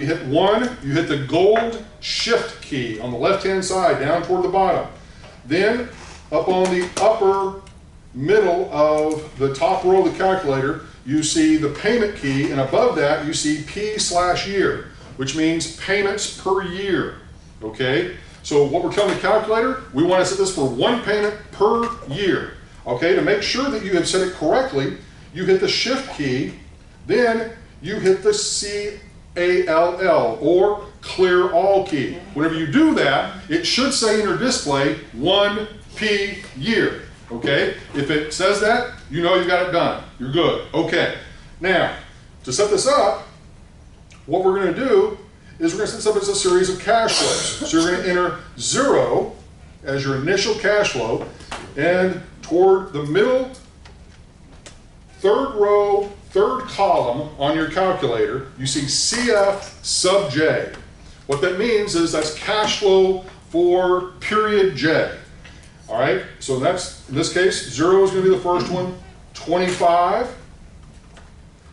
You hit 1, you hit the gold shift key on the left-hand side down toward the bottom. Then up on the upper middle of the top row of the calculator, you see the payment key, and above that you see P/year, which means payments per year. Okay? So what we're telling the calculator, we want to set this for 1 payment per year. Okay? To make sure that you have set it correctly, you hit the shift key, then you hit the CALL or clear all key. Whenever you do that, it should say in your display 1P year. Okay? If it says that, you know you got it done. You're good. Okay. Now, to set this up, what we're going to do is we're going to set this up as a series of cash flows. So you're going to enter 0 as your initial cash flow, and toward the middle, third row, third column on your calculator, you see CF sub J. What that means is that's cash flow for period J. All right, so that's, in this case, 0 is going to be the first one, 25,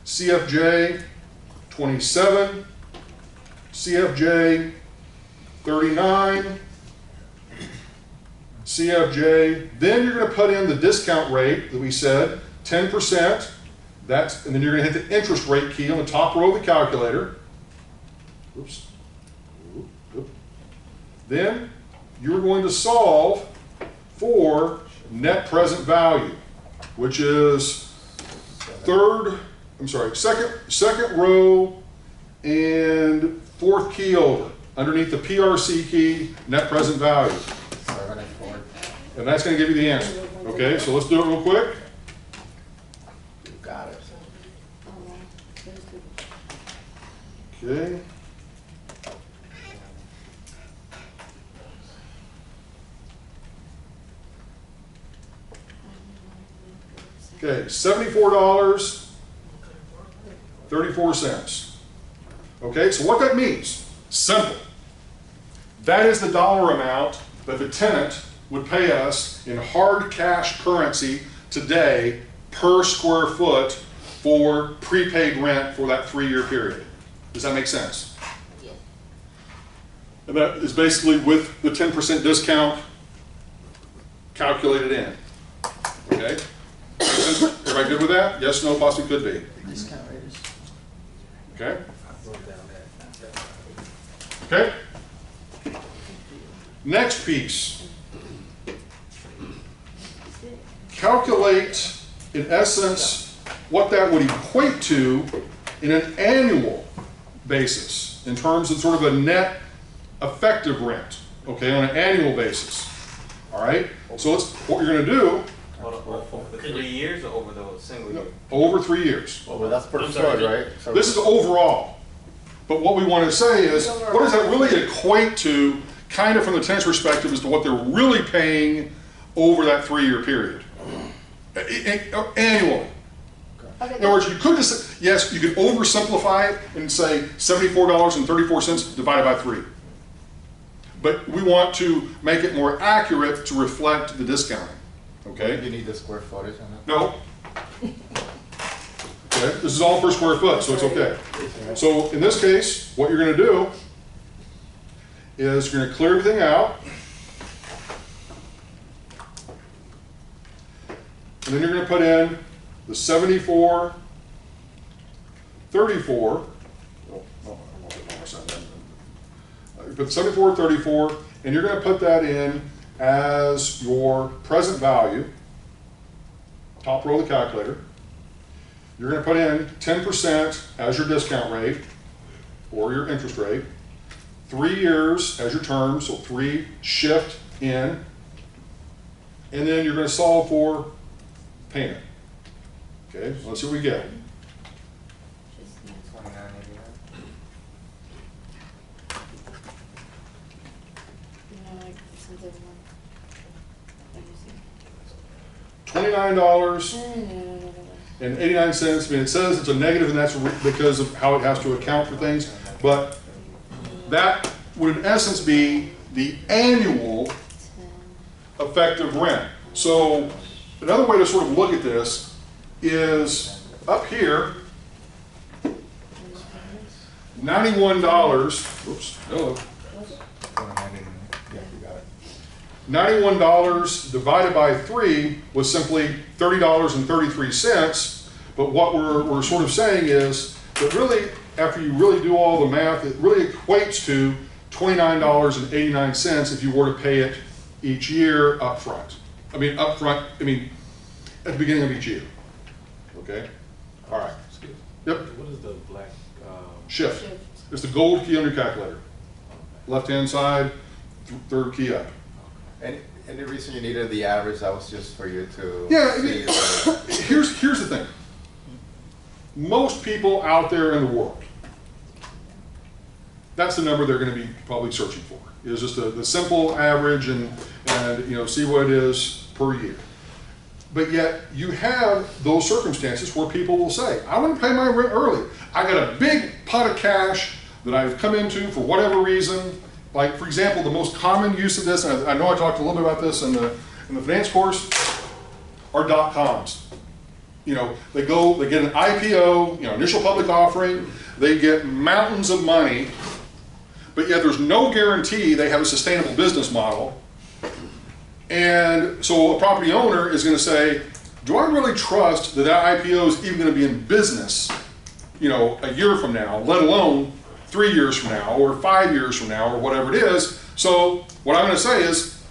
CFJ 27, CFJ 39, CFJ, then you're going to put in the discount rate that we said, 10%, and then you're going to hit the interest rate key on the top row of the calculator. Oops. Then you're going to solve for net present value, which is second row and fourth key over, underneath the PRC key, net present value. And that's going to give you the answer. Okay, so let's do it real quick. Got it. Okay. Okay, $74.34. Okay, so what that means, simple. That is the dollar amount that the tenant would pay us in hard cash currency today per square foot for prepaid rent for that 3-year period. Does that make sense? Yeah. And that is basically with the 10% discount calculated in. Okay? Everybody good with that? Yes, no, possibly could be. Discount rate is. Okay? Okay? Next piece. Calculate, in essence, what that would equate to in an annual basis, in terms of sort of a net effective rent, okay, on an annual basis. All right? So what you're going to do, Over 3 years or over the single year? over 3 years. Well, that's per I'm sorry, flood, right? So This is overall. But what we want to say is, what does that really equate to, kind of from the tenant's perspective, as to what they're really paying over that 3-year period? Annually. Okay, In other words, you could just, yes, you could oversimplify it and say $74.34 divided by 3. But we want to make it more accurate to reflect the discounting. Okay? you need the square footage on it. No. Okay, this is all per square foot, so it's okay. So in this case, what you're going to do is you're going to clear everything out. And then you're going to put in the 74, 34. You put 74, 34, and you're going to put that in as your present value, top row of the calculator. You're going to put in 10% as your discount rate or your interest rate, 3 years as your term, so 3 shift in, and then you're going to solve for payment. Okay, so let's see what we get. $29.89. I mean, it says it's a negative, and that's because of how it has to account for things. But that would, in essence, be the annual effective rent. So another way to sort of look at this is up here. $91, oops, hello. Yeah, you got it. $91 divided by 3 was simply $30.33. But what we're sort of saying is that really, after you really do all the math, it really equates to $29.89 if you were to pay it each year up front. I mean, at the beginning of each year. Okay? All right. Yep. What is the black? Shift. It's the gold key on your calculator. Left-hand side, third key up. And the reason you needed the average, that was just for you to Yeah, see here's the thing. Most people out there in the world, that's the number they're going to be probably searching for. Is just the simple average and see what it is per year. But yet you have those circumstances where people will say, I want to pay my rent early. I got a big pot of cash that I've come into for whatever reason. Like, for example, the most common use of this, and I know I talked a little bit about this in the finance course, are .coms. They get an IPO, initial public offering, they get mountains of money, but yet there's no guarantee they have a sustainable business model. And so a property owner is going to say, do I really trust that that IPO is even going to be in business, a year from now, let alone 3 years from now, or 5 years from now, or whatever it is. So what I'm going to say is,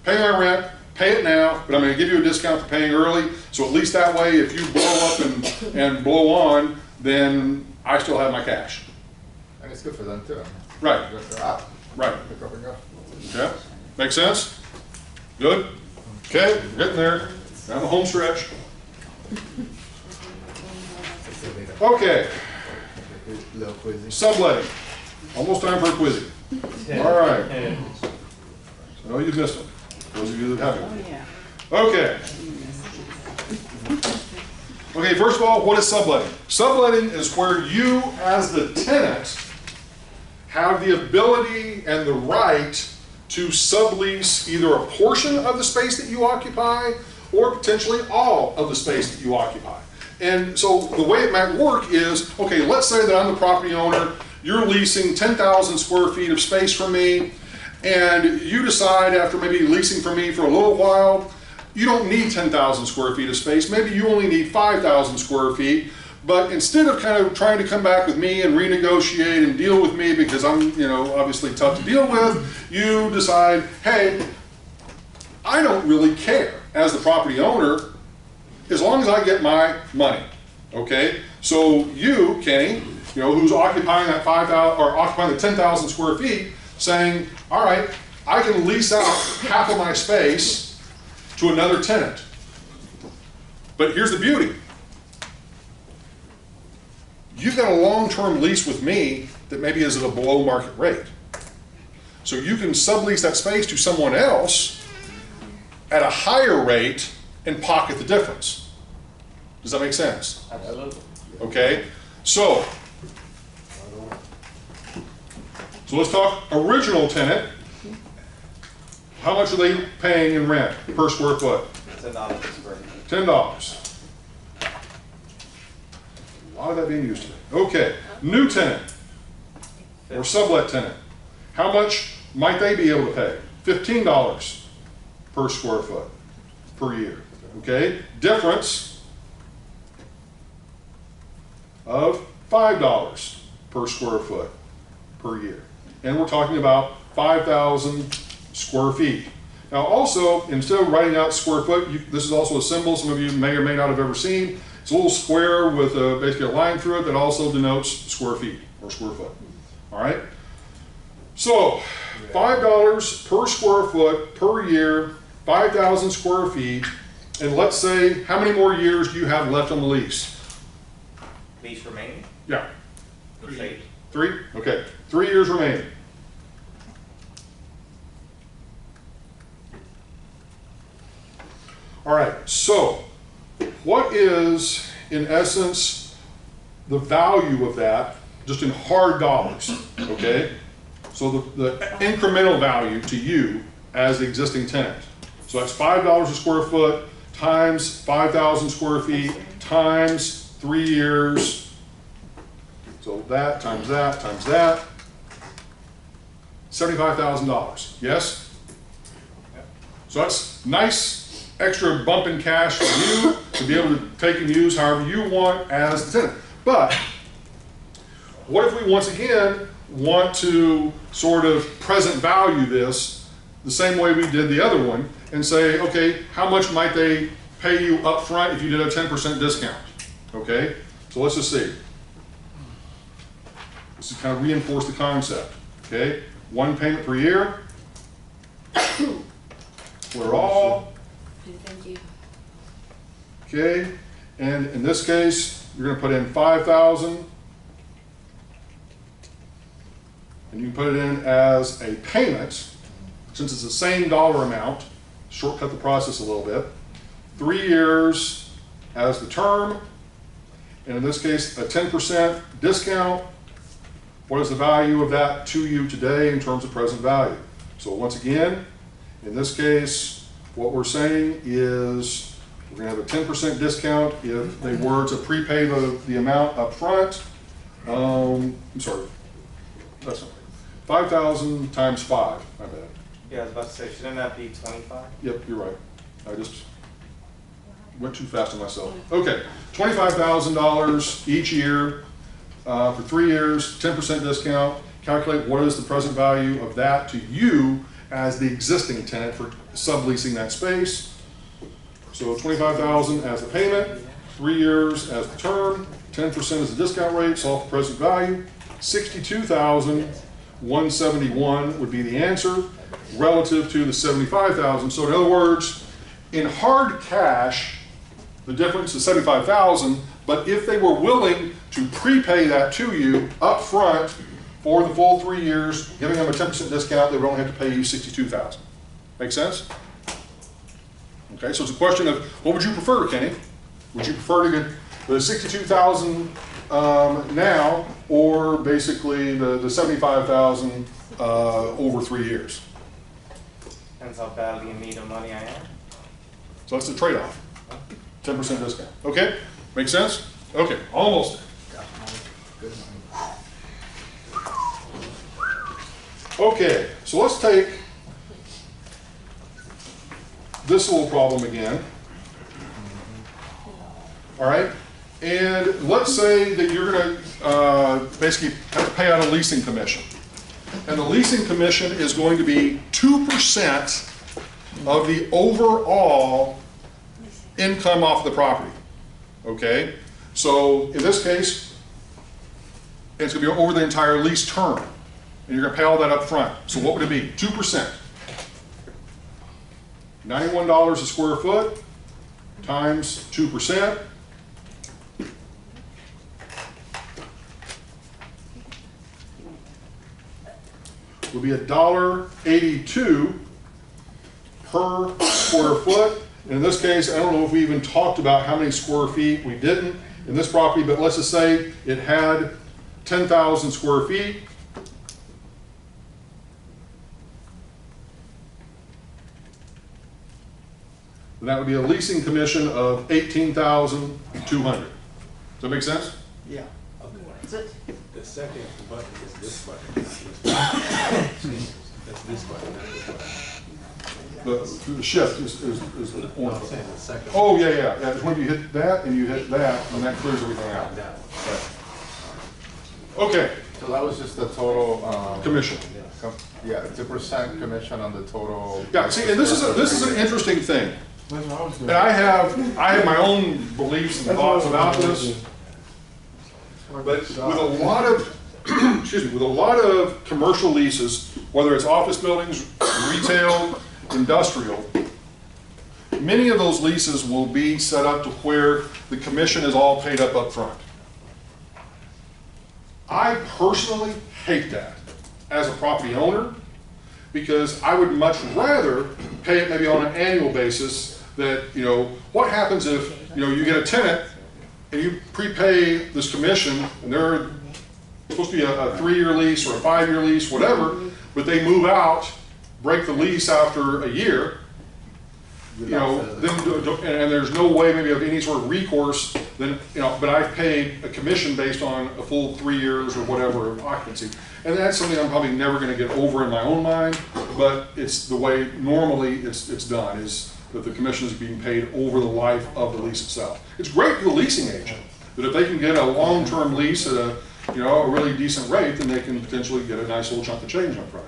pay my rent, pay it now, but I'm going to give you a discount for paying early. So at least that way, if you blow up and blow on, then I still have my cash. And it's good for them too. Right. They're out. Right. Pick up and go. Yeah. Make sense? Good? Okay, we're getting there. Down the home stretch. Okay. Little quizzy. Subletting. Almost time for a quizzy. All right. I know you missed them. Those of you that haven't. Okay. Okay, first of all, what is subletting? Subletting is where you, as the tenant, have the ability and the right to sublease either a portion of the space that you occupy or potentially all of the space that you occupy. And so the way it might work is, okay, let's say that I'm the property owner, you're leasing 10,000 square feet of space from me, and you decide after maybe leasing from me for a little while, you don't need 10,000 square feet of space, maybe you only need 5,000 square feet, but instead of kind of trying to come back with me and renegotiate and deal with me because I'm, obviously tough to deal with, you decide, hey, I don't really care as the property owner as long as I get my money, okay? So you, Kenny, who's occupying that 5,000 or occupying the 10,000 square feet, saying, all right, I can lease out half of my space to another tenant. But here's the beauty. You've got a long-term lease with me that maybe is at a below market rate. So you can sublease that space to someone else at a higher rate and pocket the difference. Does that make sense? Absolutely. Okay, so let's talk original tenant. How much are they paying in rent per square foot? $10 per square. $10. A lot of that being used today. Okay, new tenant or sublet tenant. How much might they be able to pay? $15 per square foot per year. Okay, difference of $5 per square foot per year. And we're talking about 5,000 square feet. Now also, instead of writing out square foot, this is also a symbol some of you may or may not have ever seen. It's a little square with basically a line through it that also denotes square feet or square foot. All right? So, $5 per square foot per year, 5,000 square feet, and let's say, how many more years do you have left on the lease? Lease remaining? Yeah. 3. 3? Okay. 3 years remaining. All right, so what is, in essence, the value of that, just in hard dollars, okay? So the incremental value to you as the existing tenant. So that's $5 a square foot times 5,000 square feet times 3 years. So So that times that times that, $75,000, yes? So that's nice extra bump in cash for you to be able to take and use however you want as the tenant. But what if we once again want to sort of present value this the same way we did the other one and say, okay, how much might they pay you up front if you did a 10% discount? Okay, so let's just see. This is kind of reinforce the concept. Okay, one payment per year. We're all. Thank you. Okay, and in this case, you're going to put in 5,000, and you can put it in as a payment, since it's the same dollar amount. Shortcut the process a little bit. 3 years as the term, and in this case, a 10% discount. What is the value of that to you today in terms of present value? So once again, in this case, what we're saying is we're going to have a 10% discount if they were to prepay the amount up front. I'm sorry, that's not right. 5,000 times 5, my bad. Yeah, I was about to say, shouldn't that be 25? Yep, you're right. I just went too fast on myself. Okay, $25,000 each year for 3 years, 10% discount. Calculate what is the present value of that to you as the existing tenant for subleasing that space. So 25,000 as the payment, 3 years as the term, 10% as the discount rate, solve for present value. 62,171 would be the answer relative to the 75,000. So in other words, in hard cash, the difference is 75,000, but if they were willing to prepay that to you up front for the full 3 years, giving them a 10% discount, they would only have to pay you 62,000. Make sense? Okay, so it's a question of what would you prefer, Kenny? Would you prefer to get the 62,000 now, or basically the 75,000 over 3 years? Depends how badly in need of money I am. So that's the trade-off. 10% discount. Okay, make sense? Okay, almost there. Okay, so let's take this little problem again. All right, and let's say that you're going to basically have to pay out a leasing commission. And the leasing commission is going to be 2% of the overall income off the property. Okay, so in this case, it's going to be over the entire lease term. And you're going to pay all that up front. So what would it be? 2%. $91 a square foot times 2%. Would be $1.82 per square foot. And in this case, I don't know if we even talked about how many square feet. We didn't in this property, but let's just say it had 10,000 square feet. And that would be a leasing commission of $18,200. Does that make sense? Yeah. Is it? The second button is this button. That's this button, not this button. The shift is the No, orange I'm saying button. the second. Oh, yeah, yeah. Yeah, it's when you hit that and you hit that, and that clears everything out. That. Okay, So that was just the total, commission. yeah, 2% commission on the total. Yeah, see, and this is an interesting thing. That's what I was And I have my own beliefs and thoughts about this. But with a lot of, excuse me, with a lot of commercial leases, whether it's office buildings, retail, industrial, many of those leases will be set up to where the commission is all paid up front. I personally hate that as a property owner, because I would much rather pay it maybe on an annual basis. That, you know, what happens if, you know, you get a tenant and you prepay this commission, and they're supposed to be a 3-year lease or a 5-year lease, whatever, but they move out, break the lease after a year, you know, then, and there's no way maybe of any sort of recourse, then, you know, but I've paid a commission based on a full 3 years or whatever of occupancy. And that's something I'm probably never gonna get over in my own mind, but it's the way normally it's done, is that the commission is being paid over the life of the lease itself. It's great for the leasing agent, that if they can get a long-term lease at a, you know, a really decent rate, then they can potentially get a nice little chunk of change up front.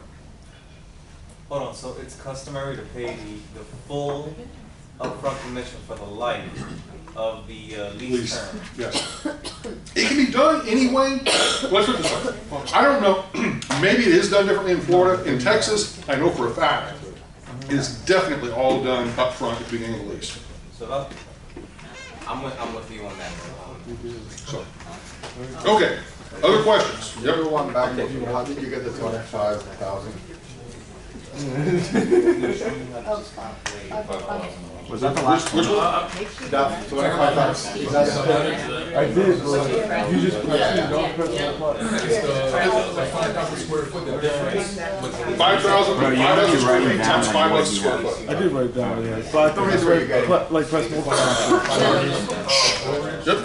Hold on, so it's customary to pay the full upfront commission for the life of the lease term? Yes. It can be done anyway. Let's put it this way. I don't know, maybe it is done differently in Florida. In Texas, I know for a fact, it is definitely all done up front at the beginning of the lease. So I'm with you on that. So, okay, other questions? The other one back, how did you get the 25,000? Was that the last Which one? one? That 25,000, is that I did, but you just press it, don't press the button. 5,000 square foot, the difference. 5,000 square feet times $5 a square I foot. did write it down, yeah. But I thought it was like press multiple times. Yep.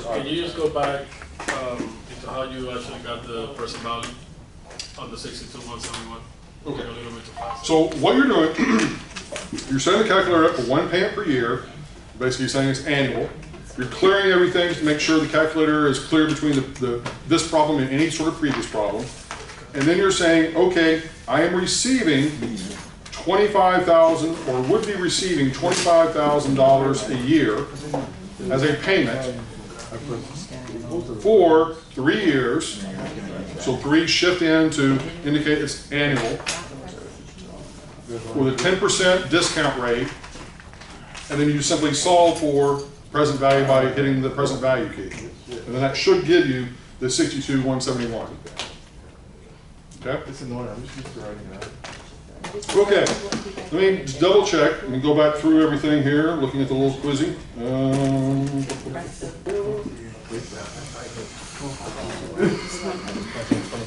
Can you just go back into how you actually got the present value on the 62,171? Okay. A little bit too fast. So what you're doing, you're setting the calculator up for one payment per year, basically saying it's annual. You're clearing everything to make sure the calculator is clear between this problem and any sort of previous problem. And then you're saying, okay, I am receiving $25,000 or would be receiving $25,000 a year as a payment for 3 years. So 3 shift in to indicate it's annual with a 10% discount rate. And then you simply solve for present value by hitting the present value key. And then that should give you the 62,171. Okay? It's annoying, I'm just used to writing it out. Okay, let me just double check. Let me go back through everything here, looking at the little quizzy.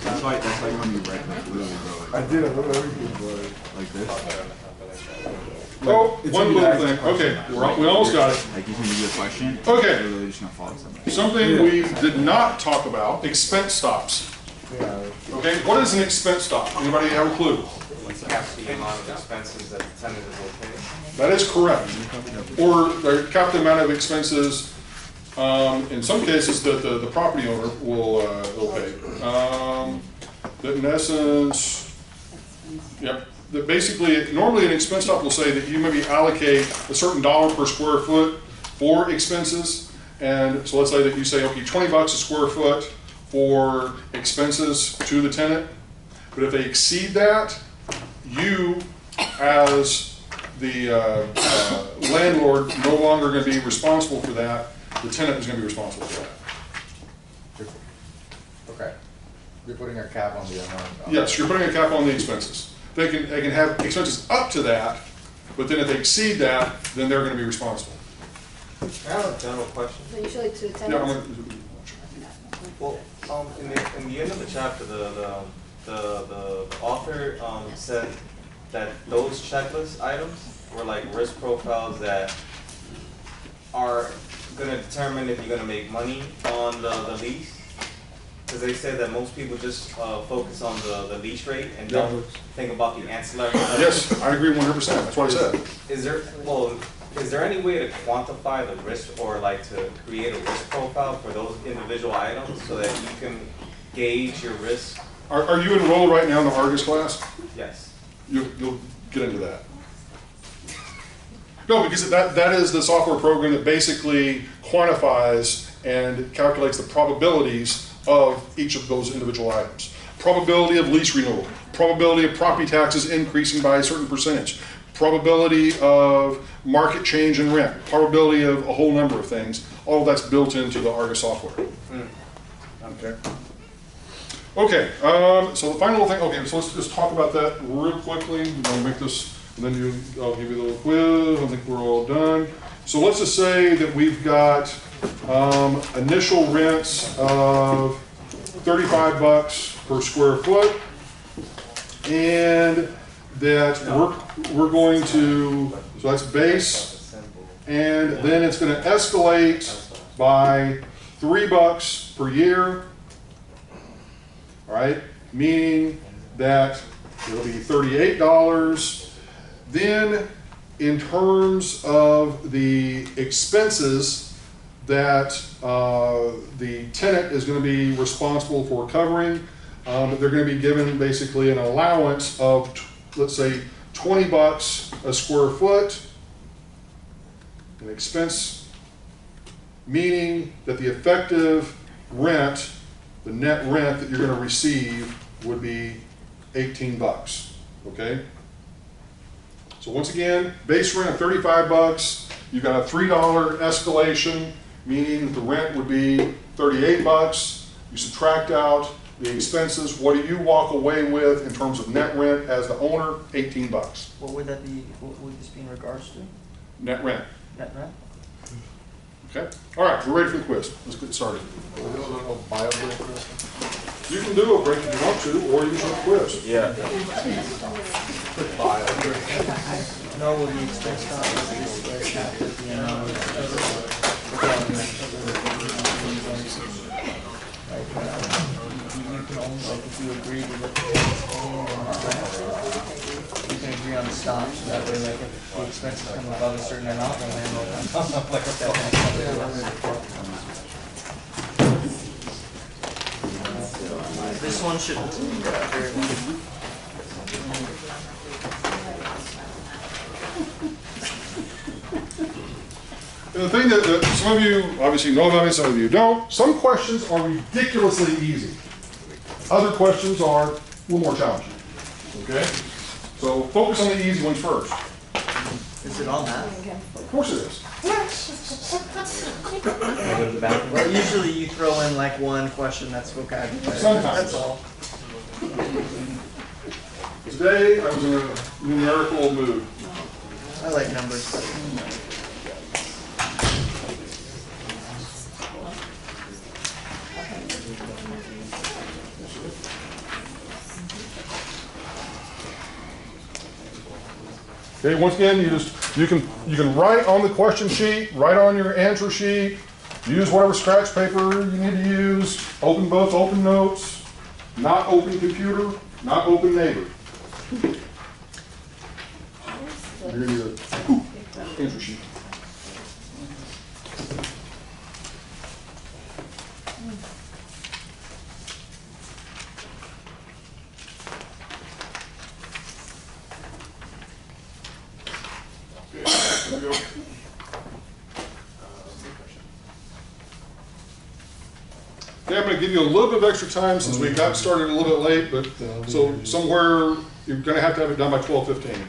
That's like when you write like literally, bro. I did, I wrote everything, bro. Like this. Oh, It's one in the little exact thing. Okay, we almost got it. Like he's gonna give you a question. Okay. You're literally just gonna follow something. Something we did not talk about, expense stops. Yeah. Okay, what is an expense stop? Anybody have a clue? Cap the amount of expenses that the tenant is will pay. That is correct. Or cap the amount of expenses, in some cases, that the property owner will pay. That in essence, yep. That basically, normally an expense stop will say that you maybe allocate a certain dollar per square foot for expenses. And so let's say that you say, okay, $20 a square foot for expenses to the tenant. But if they exceed that, you, as the landlord, no longer going to be responsible for that. The tenant is going to be responsible for that. Okay. You're putting a cap on the amount. Yes, you're putting a cap on the expenses. They can have expenses up to that, but then if they exceed that, then they're going to be responsible. I have a general question. Usually to the Yeah, tenants. Well, in the end of the chapter, the author said that those checklist items were like risk profiles that are going to determine if you're going to make money on the lease. Because they said that most people just focus on the lease rate and don't think about the ancillary. Yes, I agree 100%. That's what I said. Is there any way to quantify the risk or like to create a risk profile for those individual items so that you can gauge your risk? Are you enrolled right now in the Argus class? Yes. You'll get into that. No, because that is the software program that basically quantifies and calculates the probabilities of each of those individual items. Probability of lease renewal, probability of property taxes increasing by a certain percentage, probability of market change in rent, probability of a whole number of things. All of that's built into the Argus software. Okay. Okay, so the final thing, okay, so let's just talk about that real quickly. I'm gonna make this, and then I'll give you a little quiz. I think we're all done. So let's just say that we've got initial rents of $35 per square foot, and that we're going to, so that's base, and then it's going to escalate by $3 per year. All right, meaning that it'll be $38. Then, in terms of the expenses that the tenant is going to be responsible for covering, they're going to be given basically an allowance of, let's say, $20 a square foot, an expense, meaning that the effective rent, the net rent that you're going to receive would be $18, okay? So once again, base rent of $35, you've got a $3 escalation, meaning the rent would be $38. You subtract out the expenses, what do you walk away with in terms of net rent as the owner? $18. What would that be, what would this be in regards to? Net rent. Net rent? Okay? All right, we're ready for the quiz. Let's get started. You can do a break if you want to, or you can do a quiz. Yeah. No, will the expense not be at the amount you can only, like, if you agree to what the you can agree on the stop, so that way, like, if the expenses come above a certain amount, then landlord like this one shouldn't very much. And the thing that some of you obviously know about me, some of you don't, some questions are ridiculously easy. Other questions are a little more challenging. Okay? So focus on the easy ones first. Is it on that? Of course it is. Well, usually you throw in like one question that's vocabulary. Sometimes. That's all. Today I was in a numerical mood. I like numbers. Okay, once again, you can write on the question sheet, write on your answer sheet, use whatever scratch paper you need to use, open book, open notes, not open computer, not open neighbor. You're gonna need a answer sheet. Okay, I'm going to give you a little bit of extra time since we got started a little bit late, but so somewhere you're going to have it done by 12:15.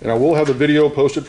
And I will have the video posted